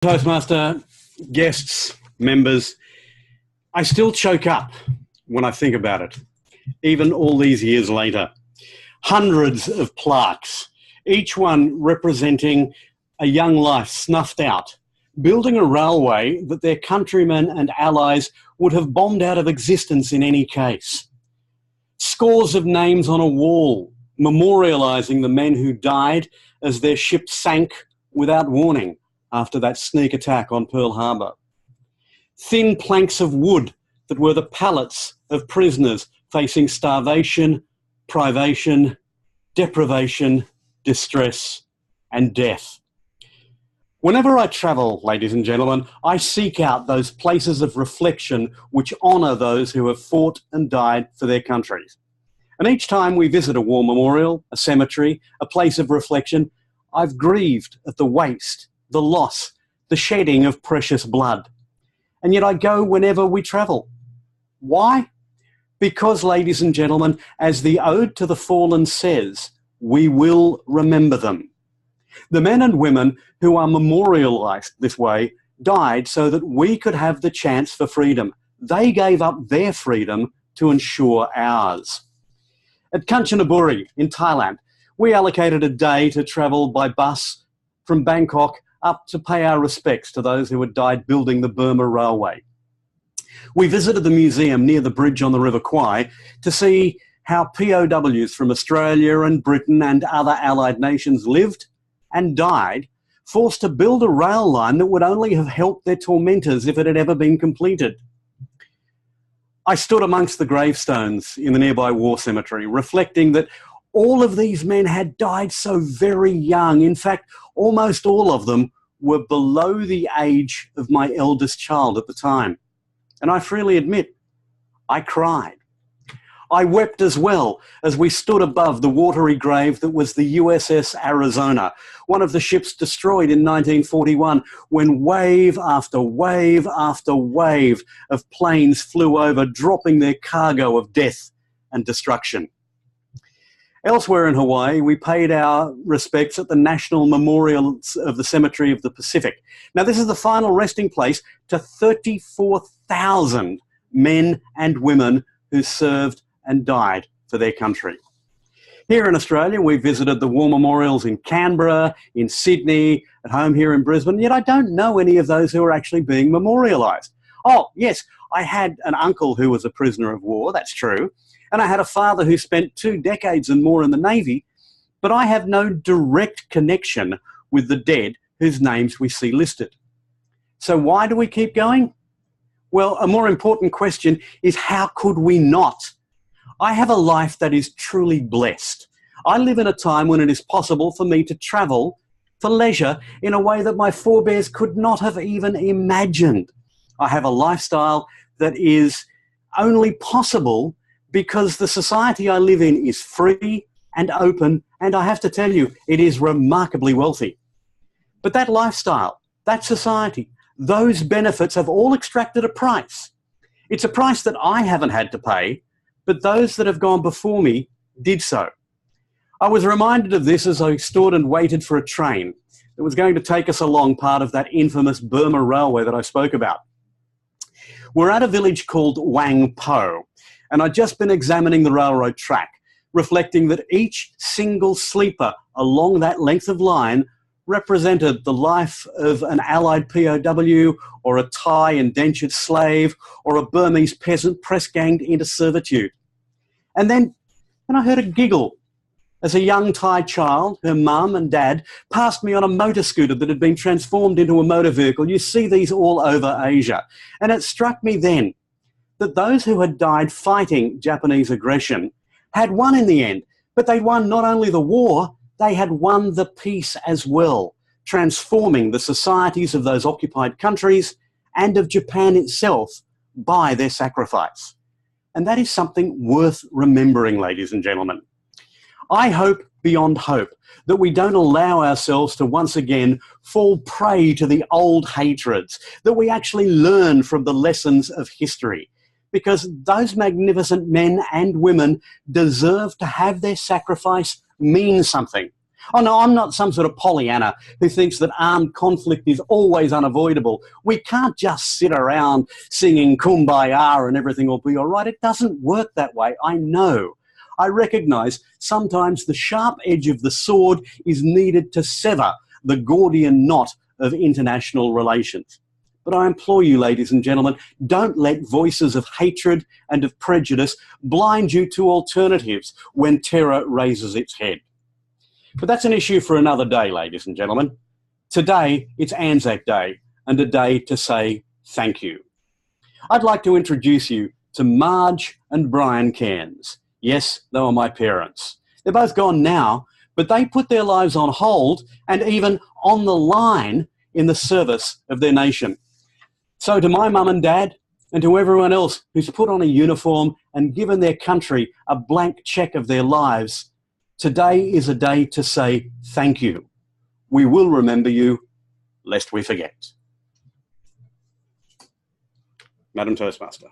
Toastmaster, guests, members, I still choke up when I think about it, even all these years later. Hundreds of plaques, each one representing a young life snuffed out, building a railway that their countrymen and allies would have bombed out of existence in any case. Scores of names on a wall, memorialising the men who died as their ship sank without warning after that sneak attack on Pearl Harbor. Thin planks of wood that were the pallets of prisoners facing starvation, privation, deprivation, distress, and death. Whenever I travel, ladies and gentlemen, I seek out those places of reflection which honour those who have fought and died for their countries. And each time we visit a war memorial, a cemetery, a place of reflection, I've grieved at the waste, the loss, the shedding of precious blood. And yet I go whenever we travel. Why? Because, ladies and gentlemen, as the Ode to the Fallen says, we will remember them. The men and women who are memorialised this way died so that we could have the chance for freedom. They gave up their freedom to ensure ours. At Kanchanaburi in Thailand, we allocated a day to travel by bus from Bangkok up to pay our respects to those who had died building the Burma Railway. We visited the museum near the bridge on the River Kwai to see how POWs from Australia and Britain and other allied nations lived and died, forced to build a rail line that would only have helped their tormentors if it had ever been completed. I stood amongst the gravestones in the nearby war cemetery, reflecting that all of these men had died so very young. In fact, almost all of them were below the age of my eldest child at the time. And I freely admit, I cried. I wept as well as we stood above the watery grave that was the USS Arizona, one of the ships destroyed in 1941, when wave after wave after wave of planes flew over, dropping their cargo of death and destruction. Elsewhere in Hawaii, we paid our respects at the National Memorial of the Cemetery of the Pacific. Now, this is the final resting place to 34,000 men and women who served and died for their country. Here in Australia, we visited the war memorials in Canberra, in Sydney, at home here in Brisbane, yet I don't know any of those who are actually being memorialised. Oh, yes, I had an uncle who was a prisoner of war, that's true. And I had a father who spent 2 decades and more in the Navy, but I have no direct connection with the dead whose names we see listed. So why do we keep going? Well, a more important question is, how could we not? I have a life that is truly blessed. I live in a time when it is possible for me to travel for leisure in a way that my forebears could not have even imagined. I have a lifestyle that is only possible because the society I live in is free and open, and I have to tell you, it is remarkably wealthy. But that lifestyle, that society, those benefits have all extracted a price. It's a price that I haven't had to pay, but those that have gone before me did so. I was reminded of this as I stood and waited for a train that was going to take us along part of that infamous Burma Railway that I spoke about. We're at a village called Wang Po, and I'd just been examining the railroad track, reflecting that each single sleeper along that length of line represented the life of an Allied POW or a Thai indentured slave or a Burmese peasant press-ganged into servitude. And then I heard a giggle as a young Thai child, her mum and dad, passed me on a motor scooter that had been transformed into a motor vehicle. You see these all over Asia. And it struck me then that those who had died fighting Japanese aggression had won in the end, but they won not only the war, they had won the peace as well, transforming the societies of those occupied countries and of Japan itself by their sacrifice. And that is something worth remembering, ladies and gentlemen. I hope beyond hope that we don't allow ourselves to once again fall prey to the old hatreds, that we actually learn from the lessons of history, because those magnificent men and women deserve to have their sacrifice mean something. Oh no, I'm not some sort of Pollyanna who thinks that armed conflict is always unavoidable. We can't just sit around singing Kumbaya and everything will be all right. It doesn't work that way, I know. I recognise sometimes the sharp edge of the sword is needed to sever the Gordian knot of international relations. But I implore you, ladies and gentlemen, don't let voices of hatred and of prejudice blind you to alternatives when terror raises its head. But that's an issue for another day, ladies and gentlemen. Today, it's Anzac Day, and a day to say thank you. I'd like to introduce you to Marge and Brian Cairns. Yes, they were my parents. They're both gone now, but they put their lives on hold and even on the line in the service of their nation. So to my mum and dad, and to everyone else who's put on a uniform and given their country a blank cheque of their lives, today is a day to say thank you. We will remember you, lest we forget. Madam Toastmaster.